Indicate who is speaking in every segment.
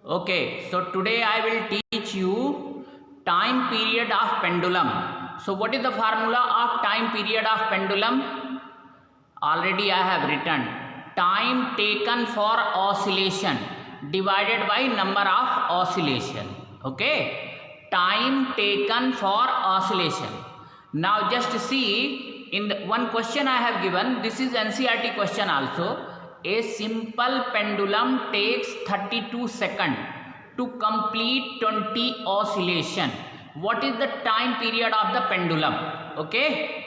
Speaker 1: Okay, so today I will teach you time period of pendulum. So what is the formula of time period of pendulum? Already I have written time taken for oscillation divided by number of oscillation. Okay, time taken for oscillation. Now just see in the one question I have given, this is NCERT question also. A simple pendulum takes 32 seconds to complete 20 oscillation. What is the time period of the pendulum? Okay,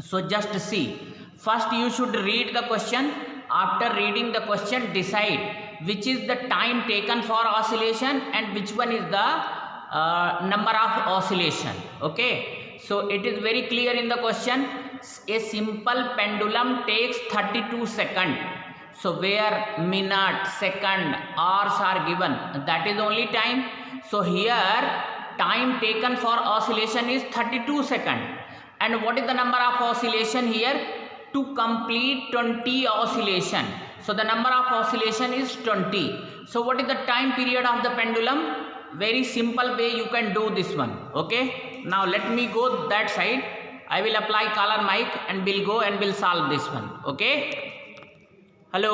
Speaker 1: so just see. First you should read the question. After reading the question, decide which is the time taken for oscillation and which one is the number of oscillation. Okay, so it is very clear in the question. A simple pendulum takes 32 seconds. So where minute, second, hours are given, that is only time. So here time taken for oscillation is 32 seconds. And what is the number of oscillation here? To complete 20 oscillation. So the number of oscillation is 20. So what is the time period of the pendulum? Very simple way you can do this one. Okay. Now let me go that side. I will apply color mic and we'll go and we'll solve this one. Okay. Hello.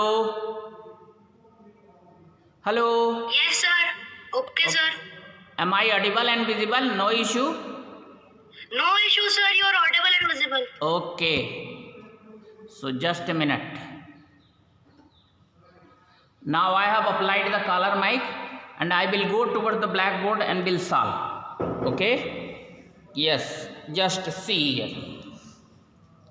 Speaker 1: Hello.
Speaker 2: Yes, sir. Okay, sir.
Speaker 1: Am I audible and visible? No issue?
Speaker 2: No issue, sir. You are audible and visible.
Speaker 1: Okay. So just a minute. Now I have applied the color mic and I will go towards the blackboard and will solve. Okay. Yes. Just see here.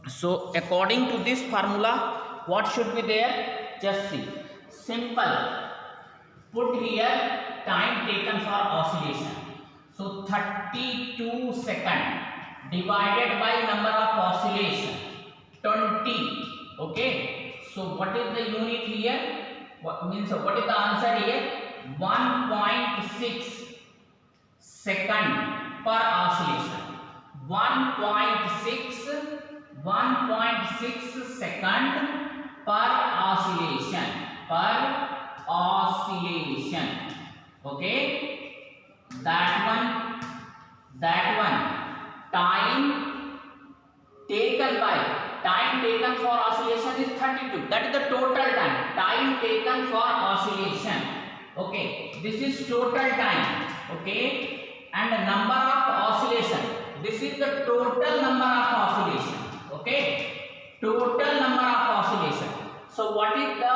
Speaker 1: So according to this formula, what should be there? Just see. Simple. Put here time taken for oscillation. So 32 seconds divided by number of oscillation 20. Okay. So what is the unit here? What is the answer here? 1.6 second per oscillation. 1.6 second per oscillation. Okay, that one time taken for oscillation is 32. That is the total time taken for oscillation. Okay, this is total time. Okay, and the number of oscillation, this is the total number of oscillation. Okay, total number of oscillation. So what is the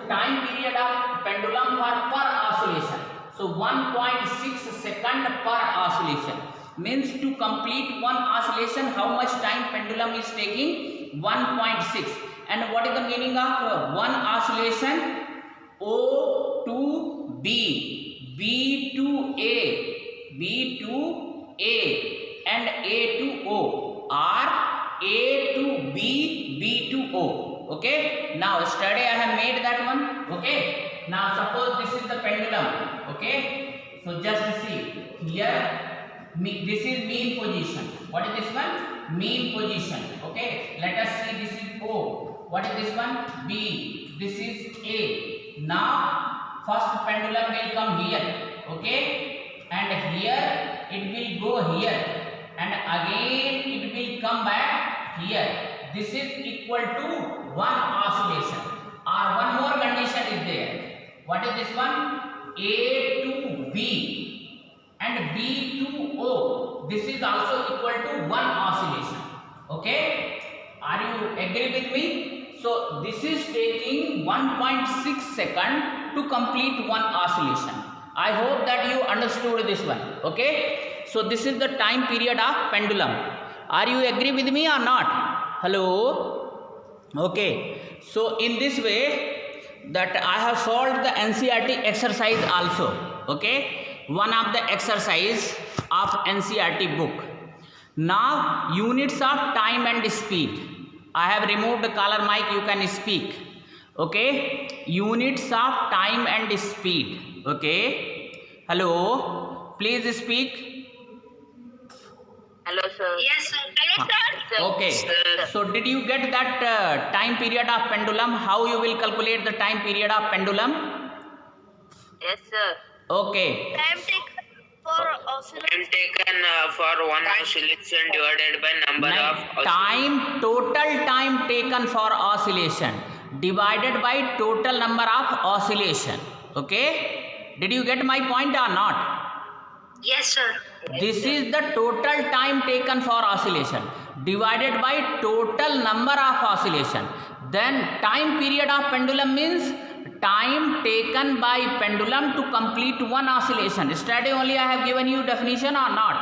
Speaker 1: time period of pendulum per oscillation? So 1.6 second per oscillation means to complete one oscillation how much time pendulum is taking? 1.6. And what is the meaning of one oscillation? O to B, B to A, B to A, and A to O, or A to B, B to O. Okay, now yesterday I have made that one. Okay, now suppose this is the pendulum. Okay, so just see here, this is mean position. What is this one? Mean position. Okay, let us see, this is O. What is this one? B. This is A. Now first pendulum will come here. Okay, and here it will go here, and again it will come back here. This is equal to one oscillation, or one more condition is there. What is this one? A to B and B to O. This is also equal to one oscillation. Okay, are you agree with me? So this is taking 1.6 second to complete one oscillation. I hope that you understood this one. Okay, so this is the time period of pendulum. Are you agree with me or not? Hello. Okay, so in this way that I have solved the NCERT exercise also. Okay, one of the exercise of NCERT book. Now units of time and speed. I have removed the color mic, you can speak. Okay, units of time and speed. Okay, hello, please speak.
Speaker 3: Hello, sir.
Speaker 2: Yes, sir. Hello, sir.
Speaker 1: Okay, so did you get that time period of pendulum? How you will calculate the time period of pendulum?
Speaker 2: Yes, sir.
Speaker 1: Okay.
Speaker 2: Time taken for oscillation. Time taken for one oscillation divided by number of
Speaker 1: Total time taken for oscillation divided by total number of oscillation. Okay, did you get my point or not?
Speaker 2: Yes, sir.
Speaker 1: This is the total time taken for oscillation divided by total number of oscillation. Then time period of pendulum means time taken by pendulum to complete one oscillation. Yesterday only I have given you definition or not?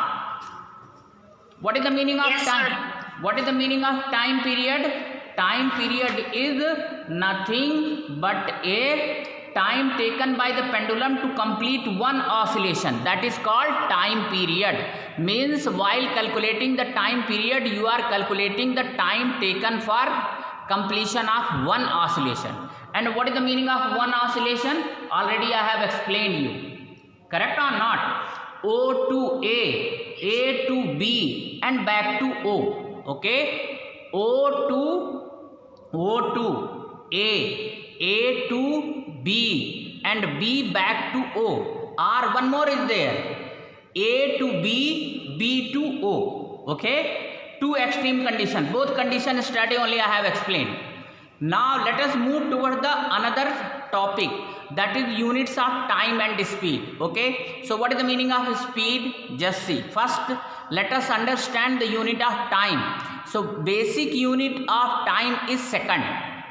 Speaker 1: What is the meaning of
Speaker 2: Yes,
Speaker 1: time?
Speaker 2: sir.
Speaker 1: What is the meaning of time period? Time period is nothing but a time taken by the pendulum to complete one oscillation. That is called time period. Means while calculating the time period, you are calculating the time taken for completion of one oscillation. And what is the meaning of one oscillation? Already I have explained you. Correct or not? O to A to B and back to O. Okay, O to A to B and B back to O, or one more is there, A to B, B to O. Okay, two extreme conditions, both conditions study only I have explained. Now let us move towards the another topic, that is units of time and speed. Okay, so what is the meaning of speed? Just see. First let us understand the unit of time. So basic unit of time is second.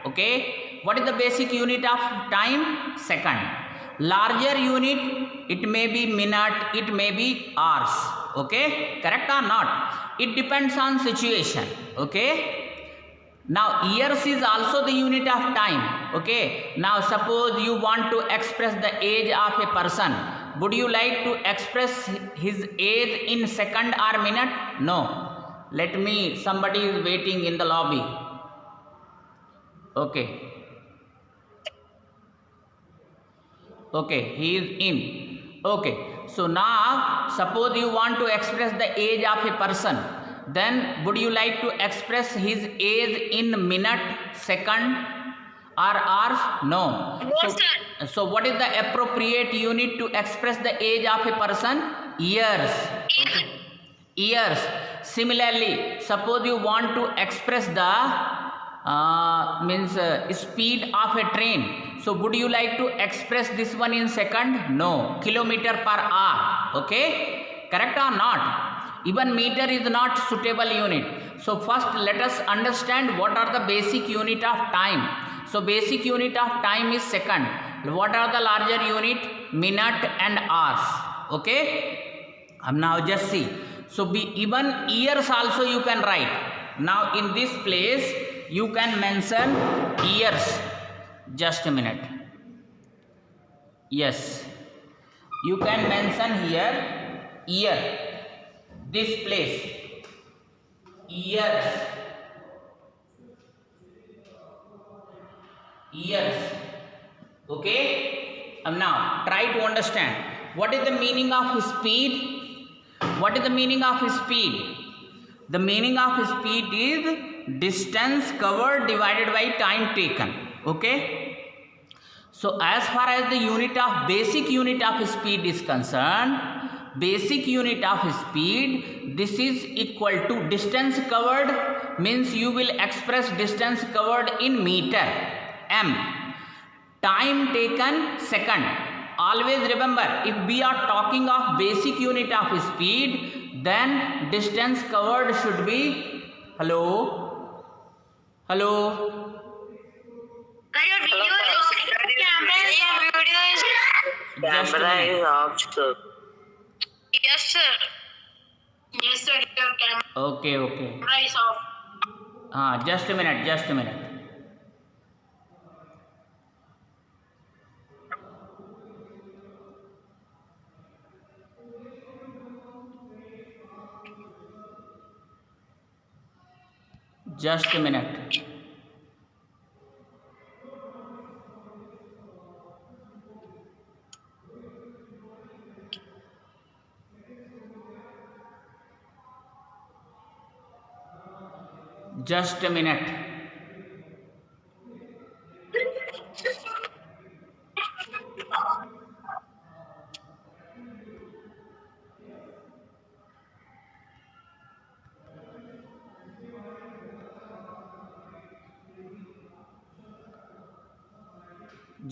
Speaker 1: Okay, what is the basic unit of time? Second. Larger unit, it may be minute, it may be hours. Okay, correct or not? It depends on situation. Okay, now years is also the unit of time. Okay, now suppose you want to express the age of a person, would you like to express his age in second or minute? No. Let me, somebody is waiting in the lobby. Okay, okay, he is in. Okay, so now suppose you want to express the age of a person, then would you like to express his age in minute, second or hours? No. So what is the appropriate unit to express the age of a person? Years. Okay. Years. Similarly, suppose you want to express the speed of a train, so would you like to express this one in second? No. Kilometer per hour. Okay, correct or not? Even meter is not suitable unit. So first let us understand what are the basic unit of time. So basic unit of time is second. What are the larger unit? Minute and hours. Okay, now just see. So even years also you can write. Now in this place you can mention years. Just a minute. Yes, you can mention here year. This place, years, years. Okay, now try to understand what is the meaning of speed. What is the meaning of speed? The meaning of speed is distance covered divided by time taken. Okay, so as far as the unit of basic unit of speed is concerned, basic unit of speed, this is equal to distance covered, means you will express distance covered in meter, m. Time taken, second. Always remember, if we are talking of basic unit of speed, then distance covered should be, hello,
Speaker 2: Your video is off. Camera is off, sir. Yes, sir. Yes, sir. Your camera
Speaker 1: okay,
Speaker 2: is off.
Speaker 1: just a minute. Just a minute. Just a minute.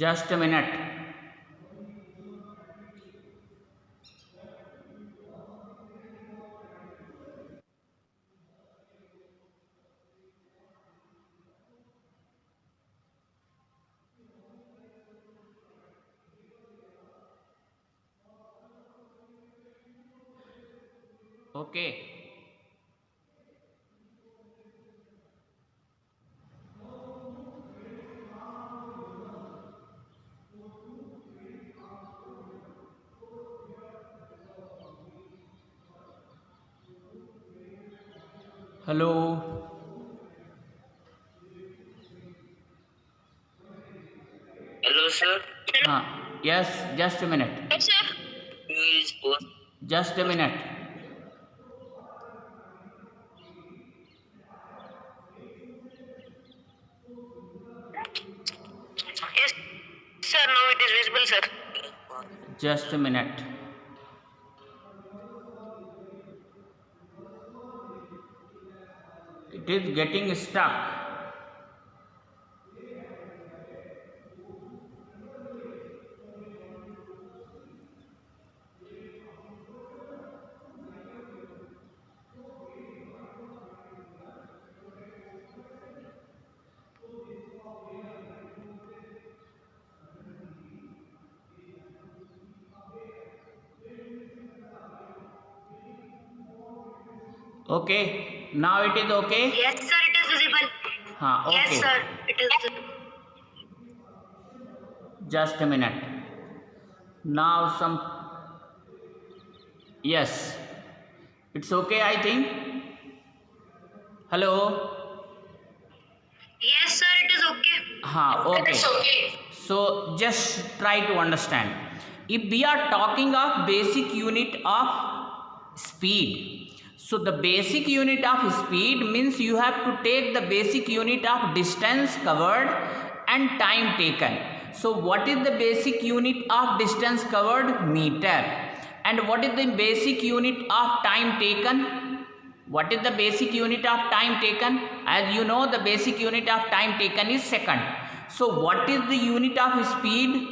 Speaker 1: Just a minute. Okay. Hello.
Speaker 2: Hello, sir.
Speaker 1: Yes, just a minute.
Speaker 2: Yes, sir. Who is boss?
Speaker 1: Just a minute.
Speaker 2: Yes, sir. Now it is visible, sir.
Speaker 1: Just a minute. It is getting stuck. Okay. Now it is okay?
Speaker 2: Yes, sir. It is visible.
Speaker 1: Okay.
Speaker 2: Yes, sir. It is visible.
Speaker 1: Just a minute. Now some. Yes. It's okay, I think. Hello.
Speaker 2: Yes, sir. It is okay.
Speaker 1: Okay.
Speaker 2: It is okay.
Speaker 1: So just try to understand. If we are talking of basic unit of speed, so the basic unit of speed means you have to take the basic unit of distance covered and time taken. So what is the basic unit of distance covered? Meter. And what is the basic unit of time taken? What is the basic unit of time taken? As you know, the basic unit of time taken is second. So what is the unit of speed?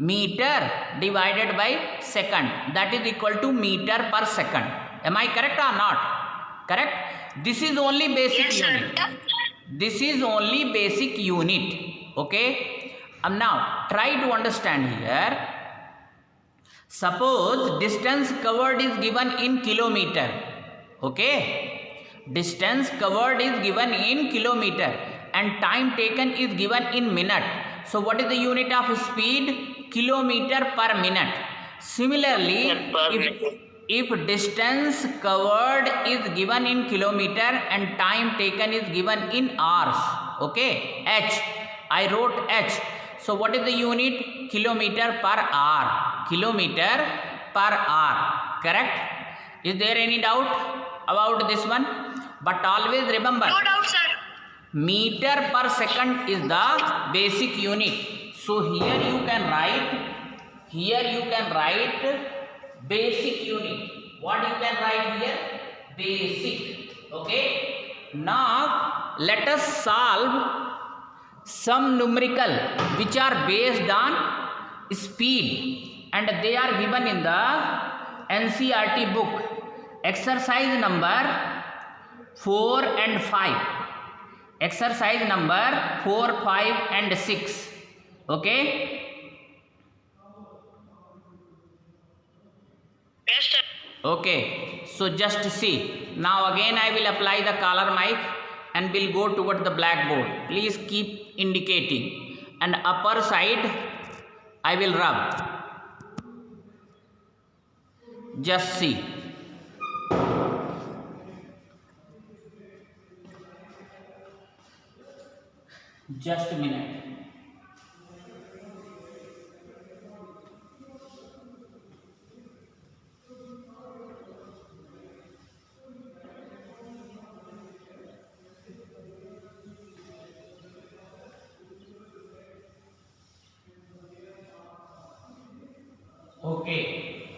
Speaker 1: Meter divided by second. That is equal to meter per second. Am I correct or not? Correct? This is only basic
Speaker 2: Yes,
Speaker 1: unit.
Speaker 2: sir.
Speaker 1: This is only basic unit. Okay? Now try to understand here. Suppose distance covered is given in kilometer. Okay? Distance covered is given in kilometer and time taken is given in minute. So what is the unit of speed? Kilometer per minute. Similarly, if distance covered is given in kilometer and time taken is given in hours, okay, h, I wrote h. So what is the unit? Kilometer per hour. Kilometer per hour. Correct? Is there any doubt about this one? But always remember,
Speaker 2: No doubt, sir.
Speaker 1: meter per second is the basic unit. So here you can write basic unit. What you can write here? Basic. Okay. Now let us solve some numerical which are based on speed and they are given in the NCERT book. Exercise number 4 and 5. Exercise number 4, 5 and 6. Okay.
Speaker 2: Yes, sir.
Speaker 1: Okay. So just see. Now again I will apply the color mic and will go toward the blackboard. Please keep indicating. And upper side I will rub. Just see. Just a minute. Okay.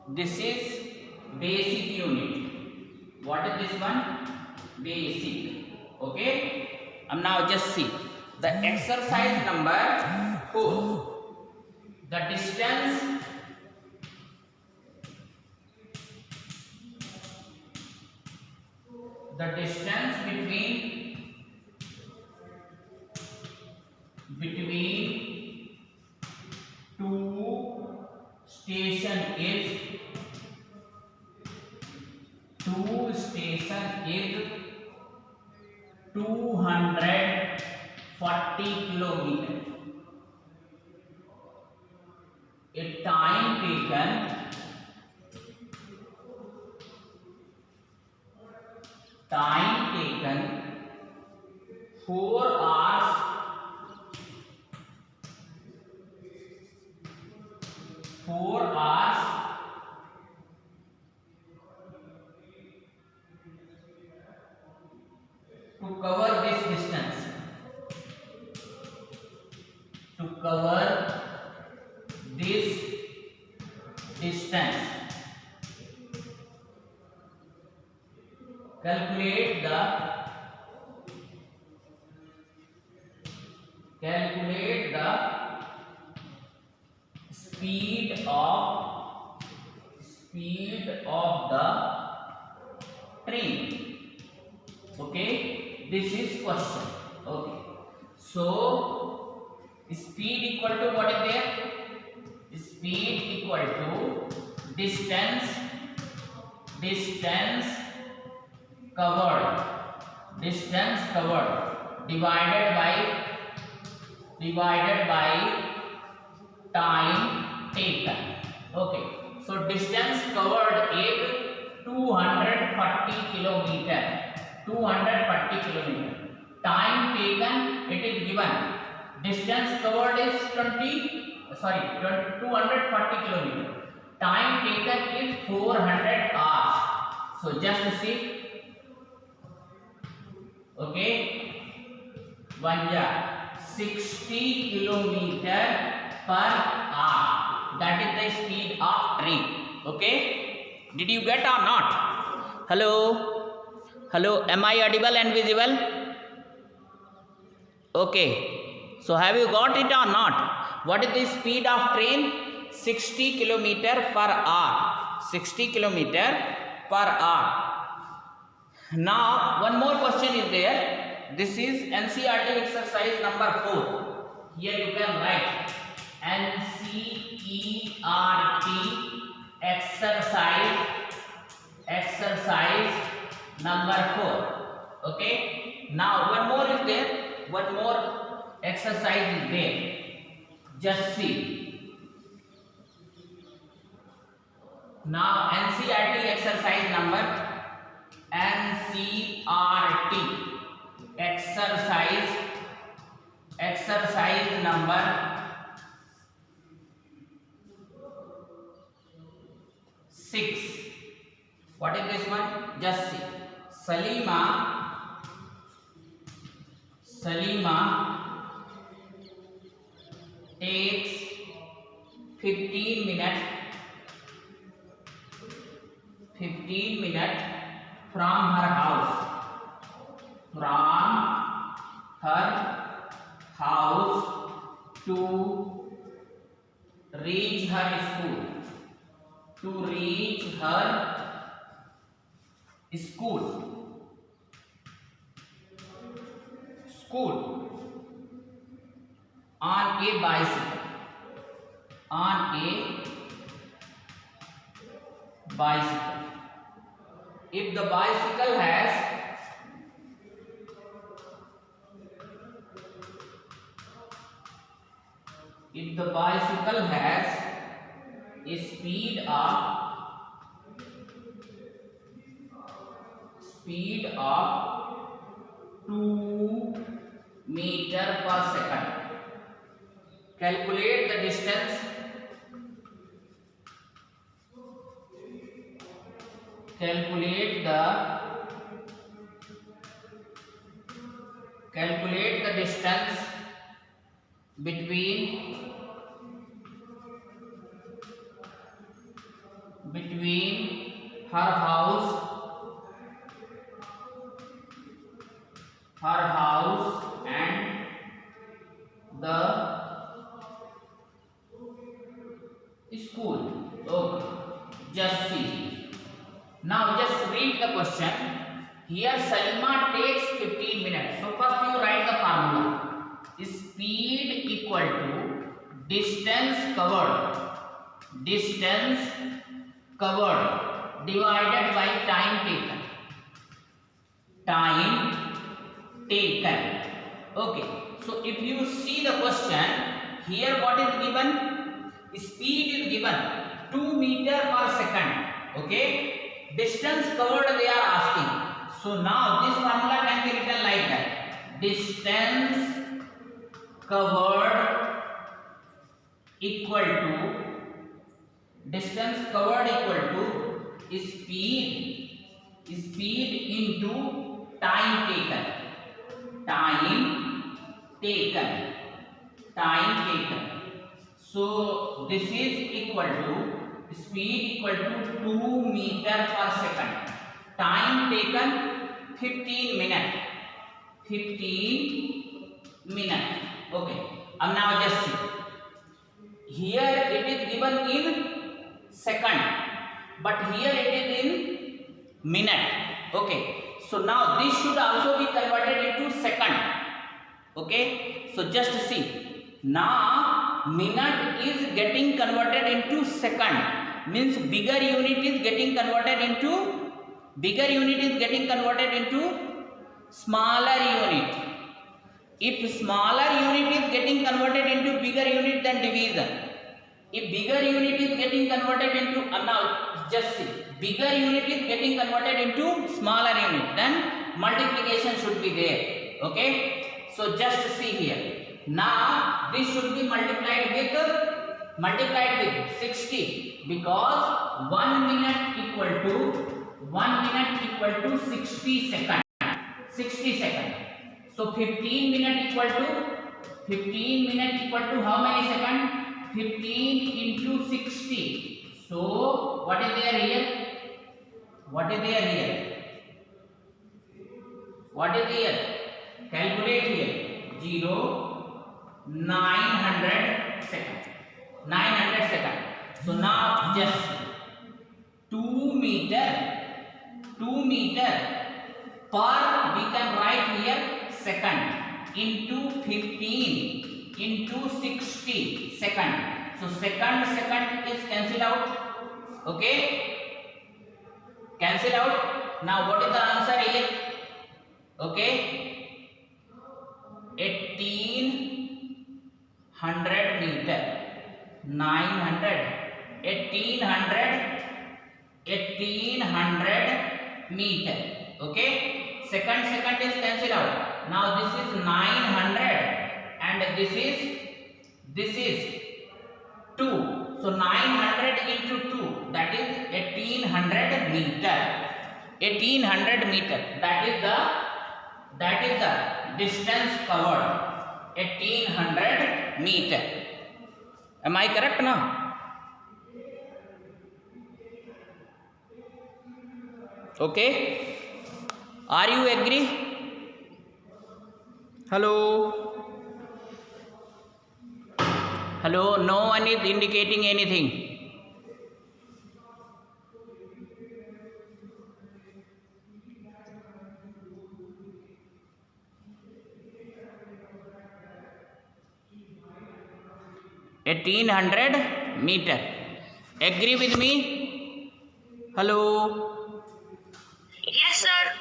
Speaker 1: This is basic unit. What is this one? Basic. Okay. Now just see. The exercise number 4. The distance between two station is 240 kilometer. A time taken 4 hours 4 hours to cover this distance. To cover this distance, calculate the speed of the train. Okay, this is question. Okay, so speed equal to what is there? Speed equal to distance covered divided by time taken. Okay, so distance covered is 240 kilometer. Time taken, it is given. Distance covered is 240 kilometer. Time taken is 400 hours. So just see. Okay, 60 kilometer per hour. That is the speed of train. Okay, did you get or not? Hello, am I audible and visible? Okay, so have you got it or not? What is the speed of train? 60 kilometer per hour. 60 kilometer per hour. Now one more question is there. This is NCERT exercise number 4. Here you can write NCERT exercise number 4. Okay, now one more is there. One more exercise is there. Just see. Now NCERT exercise number exercise number 6. What is this one? Just see. Salima takes 15 minutes from her house to reach her school. On a bicycle. If the bicycle has a speed of 2 meter per second. Calculate the distance. Calculate the distance between her house and School. Okay. Just see. Now just read the question. Here Salima takes 15 minutes. So first you write the formula. Speed equal to distance covered. Distance covered divided by time taken. Time taken. Okay. So if you see the question, here what is given? Speed is given 2 meter per second. Okay. Distance covered they are asking. So now this formula can be written like that. Distance covered equal to speed into time taken. So this is equal to speed equal to 2 meter per second. Time taken 15 minutes. 15 minutes. Okay. Now just see. Here it is given in second, but here it is in minute. Okay. So now this should also be converted into second. Okay. So just see. Now minute is getting converted into second. Means bigger unit is getting converted into smaller unit. If smaller unit is getting converted into bigger unit, then division. If bigger unit is getting converted into now just see, bigger unit is getting converted into smaller unit, then multiplication should be there. Okay. So just see here. Now this should be multiplied with 60, because 1 minute equal to 60 seconds. 60 seconds. So 15 minute equal to how many seconds? 15 into 60. So what is there here? Calculate here. 900 seconds. 900 seconds. So now just 2 meter per, we can write here second, into 15 into 60 second. So second is cancelled out. Okay, cancel out. Now what is the answer here? Okay, 1800 meter. 900, 1800 meter. Okay, second is cancelled out. Now this is 900 and this is 2. So 900 into 2, that is 1800 meter. 1800 meter. That is the distance covered. 1800 meter. Am I correct now? Okay. Are you agree? Hello? Hello? No one is indicating anything. (1800 meter). Agree with me? Hello?
Speaker 2: Yes, sir.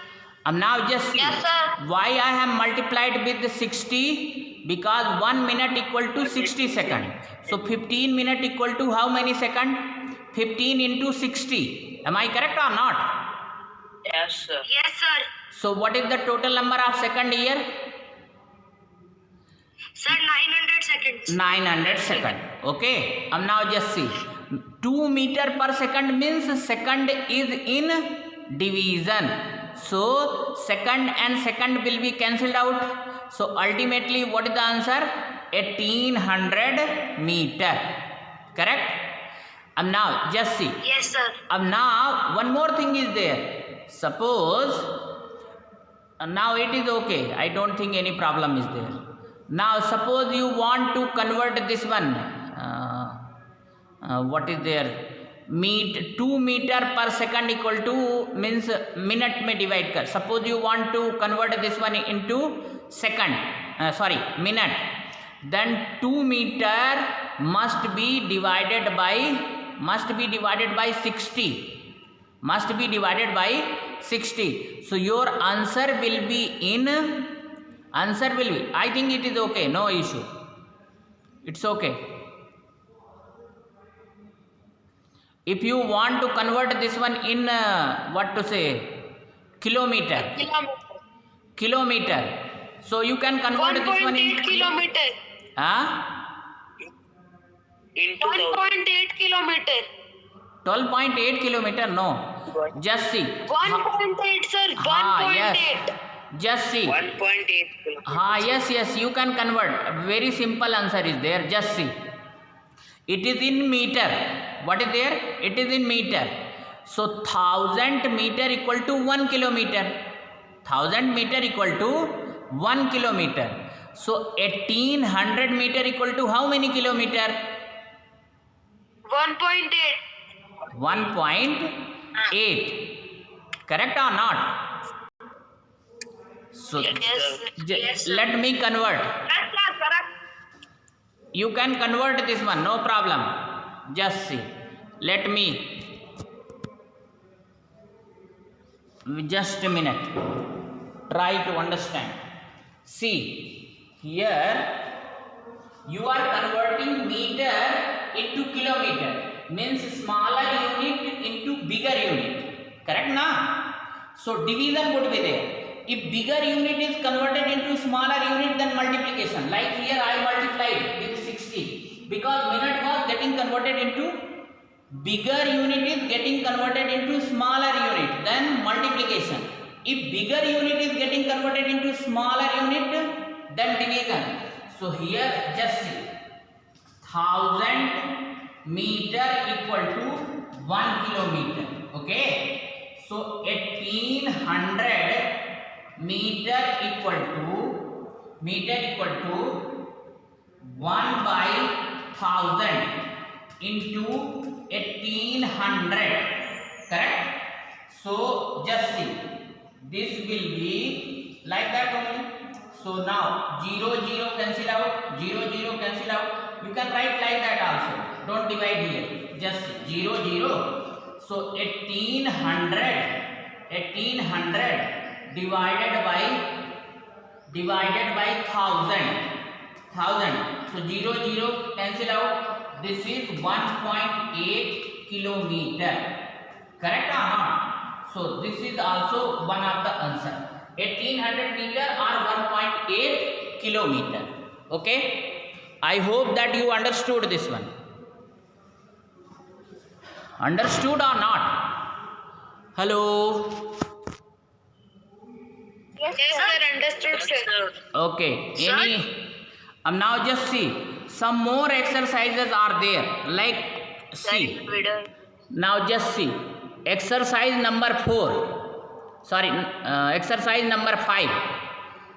Speaker 1: Now just see.
Speaker 2: Yes, sir.
Speaker 1: Why I have multiplied with 60? Because 1 minute equal to 60 seconds. So 15 minute equal to how many seconds? 15 into 60. Am I correct or not?
Speaker 2: Yes, sir. Yes, sir.
Speaker 1: So what is the total number of second here?
Speaker 2: Sir, 900 seconds.
Speaker 1: 900 seconds. Okay. Now just see. 2 meter per second means second is in division. So second and second will be cancelled out. So ultimately what is the answer? 1800 meter. Correct? Now just see.
Speaker 2: Yes, sir.
Speaker 1: Now one more thing is there. Suppose now it is okay. I don't think any problem is there. Now suppose you want to convert this one. what is there, 2 meter per second equal to means minute में divide कर. Suppose you want to convert this one into second, sorry, minute, then 2 meter must be divided by 60, must be divided by 60. So your answer will be I think it is okay, no issue, it's okay. If you want to convert this one in what to say, kilometer, so you can convert this one in
Speaker 2: 1.8 kilometer. Into 1.8 kilometer.
Speaker 1: 12.8 kilometer, no, just see
Speaker 2: 1.8 sir, 1.8.
Speaker 1: yes, just see
Speaker 2: 1.8 kilometer.
Speaker 1: yes, you can convert, very simple answer is there, just see, it is in meter. What is there? It is in meter. So 1000 meter equal to 1 kilometer. 1000 meter equal to 1 kilometer. So 1800 meter equal to how many kilometer?
Speaker 2: 1.8.
Speaker 1: 1.8. Correct or not? So
Speaker 2: Yes.
Speaker 1: let me convert. You can convert this one, no problem. Just see. Let me. Just a minute. Try to understand. See, here you are converting meter into kilometer. Means smaller unit into bigger unit. Correct na? So division would be there. If bigger unit is converted into smaller unit, then multiplication. Like here I multiplied with 60 because minute was getting converted into bigger unit is getting converted into smaller unit, then multiplication. If bigger unit is getting converted into smaller unit, then division. So here just see 1000 meter equal to 1 kilometer. Okay, so 1800 meter equal to 1 by 1000 into 1800. Correct? So just see, this will be like that only. So now 0 0 cancel out, 0 0 cancel out. You can write like that also, don't divide here, just 0 0. So 1800 divided by 1000. So 0 0 cancel out. This is 1.8 kilometer. Correct or not? So this is also one of the answer. 1800 meter or 1.8 kilometer. Okay? I hope that you understood this one. Understood or not? Hello?
Speaker 2: Yes sir, understood sir.
Speaker 1: Okay. Now just see, some more exercises are there. Like see. Now just see. Exercise number 4. Sorry, exercise number 5.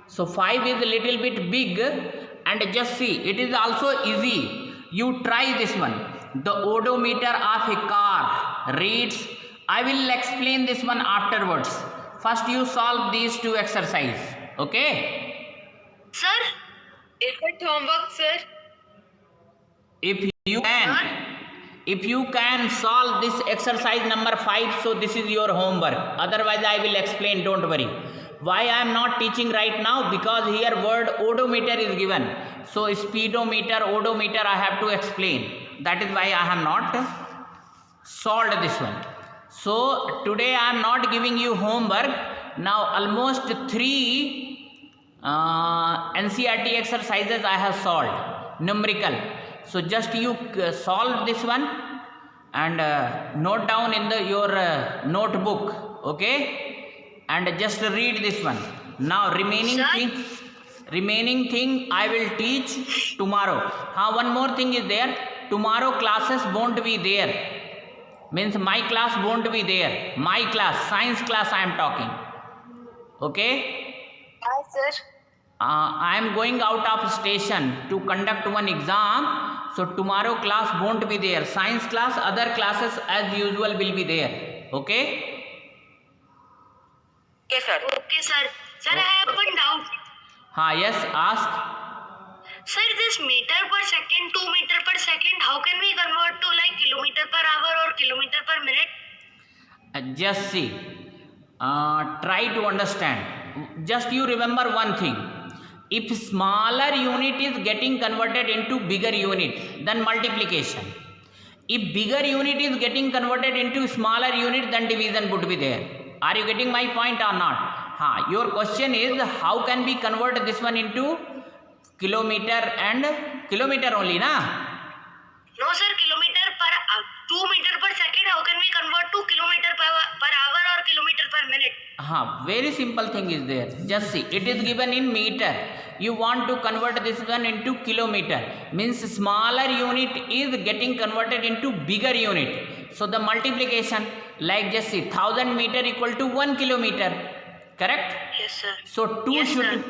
Speaker 1: So 5 is a little bit big, and just see, it is also easy. You try this one. The odometer of a car reads. I will explain this one afterwards. First you solve these two exercises. Okay?
Speaker 2: Sir, is it homework sir?
Speaker 1: If you can solve this exercise number 5, so this is your homework. Otherwise I will explain, don't worry. Why I am not teaching right now? Because here word odometer is given. So speedometer, odometer I have to explain. That is why I have not solved this one. So today I am not giving you homework. Now almost 3 NCERT exercises I have solved, numerical. So just you solve this one and note down in your notebook. Okay, and just read this one. Now remaining thing I will teach tomorrow. One more thing is there. Tomorrow classes won't be there. Means my class won't be there. My class, science class I am talking. Okay?
Speaker 2: Yes, sir.
Speaker 1: I am going out of station to conduct one exam. So tomorrow class won't be there. Science class, other classes as usual will be there. Okay?
Speaker 2: Okay, sir. Okay, sir. Sir, I have one doubt.
Speaker 1: Yes, ask.
Speaker 2: Sir, this meter per second, 2 meter per second, how can we convert to like kilometer per hour or kilometer per minute?
Speaker 1: Just see. Try to understand. Just you remember one thing. If smaller unit is getting converted into bigger unit, then multiplication. If bigger unit is getting converted into smaller unit, then division would be there. Are you getting my point or not? Your question is how can we convert this one into kilometer and kilometer only, na?
Speaker 2: No, sir, kilometer per 2 meter per second, how can we convert to kilometer per hour or kilometer per minute?
Speaker 1: Very simple thing is there. Just see, it is given in meter. You want to convert this one into kilometer. Means smaller unit is getting converted into bigger unit. So the multiplication, like just see, 1000 meter equal to 1 kilometer. Correct?
Speaker 2: Yes, sir.
Speaker 1: So 2
Speaker 2: Yes,
Speaker 1: should
Speaker 2: sir.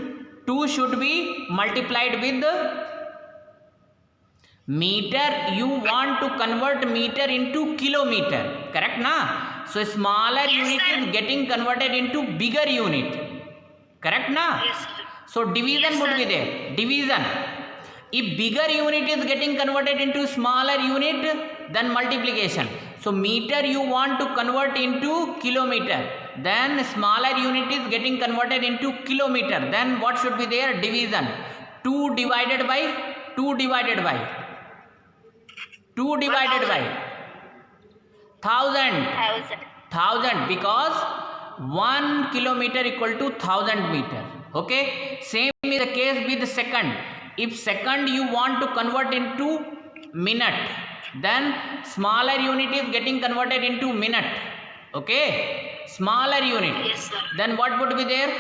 Speaker 1: 2 should be multiplied with meter. You want to convert meter into kilometer. Correct na? So smaller
Speaker 2: Yes,
Speaker 1: unit
Speaker 2: sir.
Speaker 1: is getting converted into bigger unit. Correct na?
Speaker 2: Yes, sir.
Speaker 1: So division
Speaker 2: Yes,
Speaker 1: would
Speaker 2: sir.
Speaker 1: be there. Division. If bigger unit is getting converted into smaller unit, then multiplication. So meter you want to convert into kilometer. Then smaller unit is getting converted into kilometer. Then what should be there? Division. 2 divided by 2 divided by 1000 because 1 kilometer equal to 1000 meter. Okay, same is the case with second. If second you want to convert into minute, then smaller unit is getting converted into minute. Okay, smaller unit.
Speaker 2: Yes, sir.
Speaker 1: Then what would be there?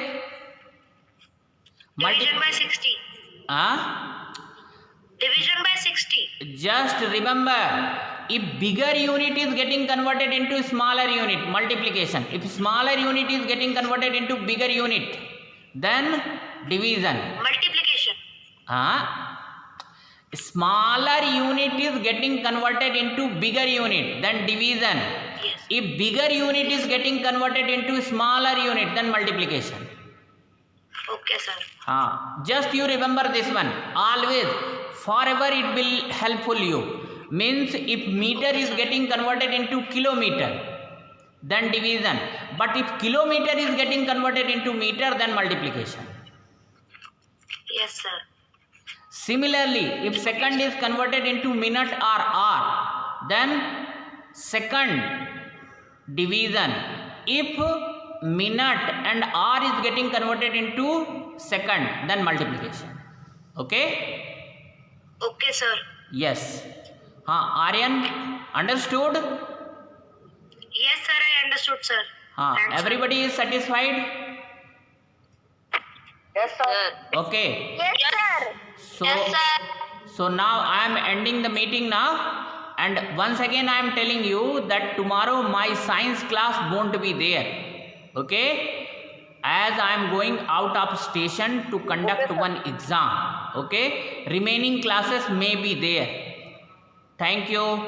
Speaker 2: Division by 60. Division by 60.
Speaker 1: Just remember, if bigger unit is getting converted into smaller unit, multiplication. If smaller unit is getting converted into bigger unit, then division.
Speaker 2: Multiplication.
Speaker 1: Smaller unit is getting converted into bigger unit, then division.
Speaker 2: Yes.
Speaker 1: If bigger unit is getting converted into smaller unit, then multiplication.
Speaker 2: Okay, sir.
Speaker 1: Just you remember this one. Always, forever it will helpful you. Means if meter is getting converted into kilometer, then division. But if kilometer is getting converted into meter, then multiplication.
Speaker 2: Yes, sir.
Speaker 1: Similarly, if second is converted into minute or hour, then second division. If minute and hour is getting converted into second, then multiplication. Okay?
Speaker 2: Okay, sir.
Speaker 1: Yes. Aryan, understood?
Speaker 2: Yes, sir, I understood, sir. Thanks, sir.
Speaker 1: Everybody is satisfied?
Speaker 2: Yes, sir.
Speaker 1: Okay.
Speaker 2: Yes, sir.
Speaker 1: So now I am ending the meeting now, and once again I am telling you that tomorrow my science class won't be there. Okay, as I am going out of station to conduct one exam. Okay, remaining classes may be there. Thank you.